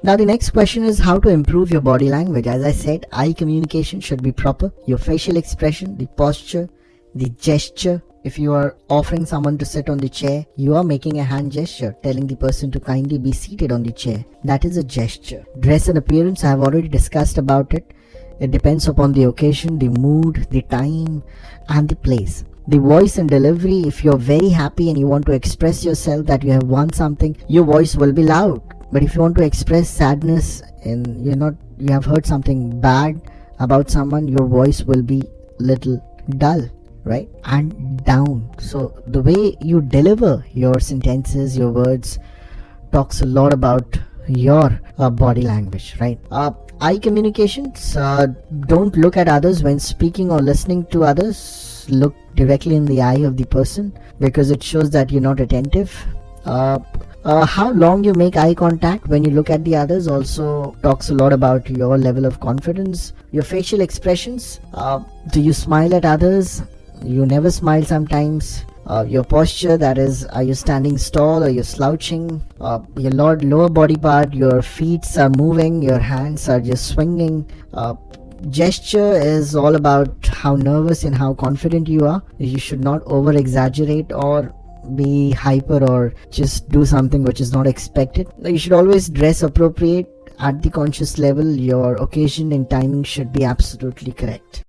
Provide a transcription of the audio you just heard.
Now the next question is how to improve your body language. As I said, eye communication should be proper. Your facial expression, the posture, the gesture. If you are offering someone to sit on the chair, you are making a hand gesture, telling the person to kindly be seated on the chair. That is a gesture. Dress and appearance, I have already discussed about it. It depends upon the occasion, the mood, the time, and the place. The voice and delivery, if you're very happy and you want to express yourself that you have won something, your voice will be loud. But if you want to express sadness and you have heard something bad about someone, your voice will be little dull, right? And down. So the way you deliver your sentences, your words, talks a lot about your body language, right? Eye communications, don't look at others when speaking or listening to others. Look directly in the eye of the person, because it shows that you're not attentive. How long you make eye contact when you look at the others also talks a lot about your level of confidence. Your facial expressions, do you smile at others? You never smile sometimes. Your posture, that is, are you standing tall or you're slouching? Your lower body part, your feet are moving, your hands are just swinging. Gesture is all about how nervous and how confident you are. You should not over exaggerate or be hyper or just do something which is not expected. You should always dress appropriate at the conscious level. Your occasion and timing should be absolutely correct.